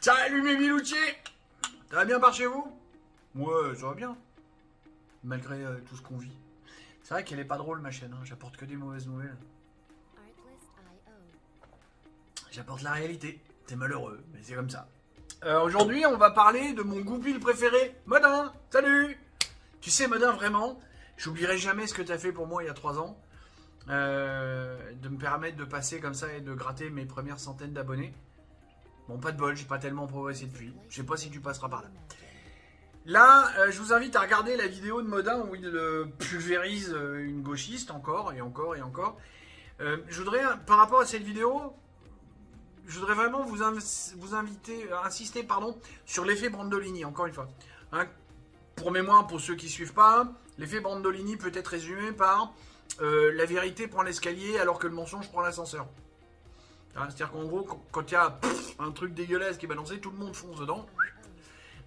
Salut mes Milouchi. Ça va bien par chez vous? Ouais, ça va bien. Malgré tout ce qu'on vit. C'est vrai qu'elle est pas drôle ma chaîne, hein. J'apporte que des mauvaises nouvelles. J'apporte la réalité. T'es malheureux, mais c'est comme ça. Aujourd'hui, on va parler de mon goupil préféré, Modin. Salut. Tu sais, Modin, vraiment, j'oublierai jamais ce que t'as fait pour moi il y a 3 ans. De me permettre de passer comme ça et de gratter mes premières centaines d'abonnés. Bon, pas de bol, j'ai pas tellement progressé depuis. Je sais pas si tu passeras par là. Là, je vous invite à regarder la vidéo de Modin où il pulvérise une gauchiste encore et encore et encore. Je voudrais, par rapport à cette vidéo, je voudrais vraiment vous inviter, insister pardon, sur l'effet Brandolini, encore une fois. Hein, pour mémoire, pour ceux qui ne suivent pas, l'effet Brandolini peut être résumé par la vérité prend l'escalier alors que le mensonge prend l'ascenseur. Hein, c'est-à-dire qu'en gros, quand il y a un truc dégueulasse qui est balancé, tout le monde fonce dedans.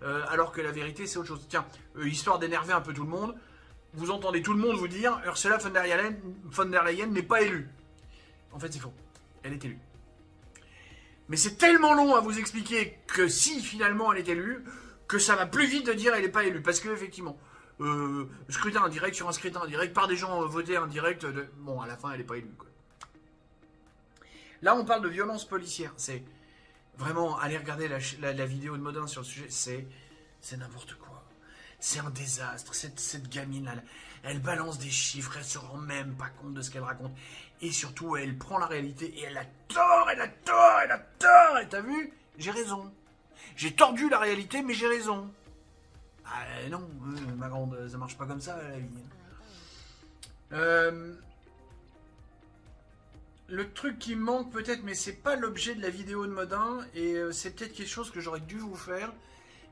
Alors que la vérité, c'est autre chose. Tiens, histoire d'énerver un peu tout le monde, vous entendez tout le monde vous dire Ursula von der Leyen n'est pas élue. En fait, c'est faux. Elle est élue. Mais c'est tellement long à vous expliquer que si finalement elle est élue, que ça va plus vite de dire elle n'est pas élue. Parce que effectivement, scrutin indirect sur un scrutin indirect, par des gens votés indirect, bon, à la fin, elle n'est pas élue, quoi. Là, on parle de violence policière. C'est vraiment, allez regarder la vidéo de Modin sur le sujet, c'est n'importe quoi. C'est un désastre. Cette gamine, elle balance des chiffres, elle se rend même pas compte de ce qu'elle raconte. Et surtout, elle prend la réalité et elle a tort, elle a tort, elle a tort. Et t'as vu? J'ai raison. J'ai tordu la réalité, mais j'ai raison. Ah non, ma grande, ça marche pas comme ça, la vie. Le truc qui me manque peut-être, mais c'est pas l'objet de la vidéo de Modin, et c'est peut-être quelque chose que j'aurais dû vous faire,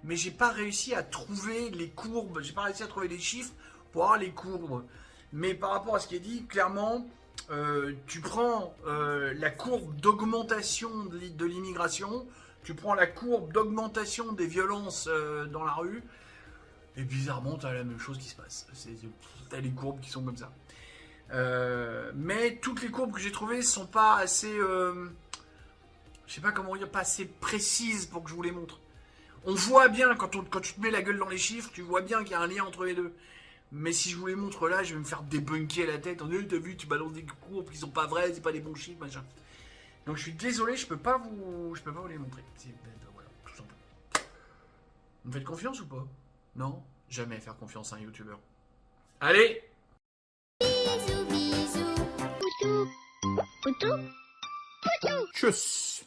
mais j'ai pas réussi à trouver les courbes, j'ai pas réussi à trouver les chiffres pour avoir les courbes. Mais par rapport à ce qui est dit, clairement, tu prends la courbe d'augmentation de l'immigration, tu prends la courbe d'augmentation des violences dans la rue, et bizarrement, t'as la même chose qui se passe. T'as les courbes qui sont comme ça. Mais toutes les courbes que j'ai trouvées sont pas assez, je sais pas comment dire, pas assez précises pour que je vous les montre. On voit bien quand tu te mets la gueule dans les chiffres, tu vois bien qu'il y a un lien entre les deux. Mais si je vous les montre là, je vais me faire débunker la tête. T'as vu, tu balances des courbes qui sont pas vraies, c'est pas des bons chiffres, machin. Donc je suis désolé, je peux pas vous les montrer. Voilà, tout simplement. Vous me faites confiance ou pas? Non, jamais faire confiance à un youtubeur. Allez. Bisous, bisous. Poutou. Poutou. Poutou. Tchuss.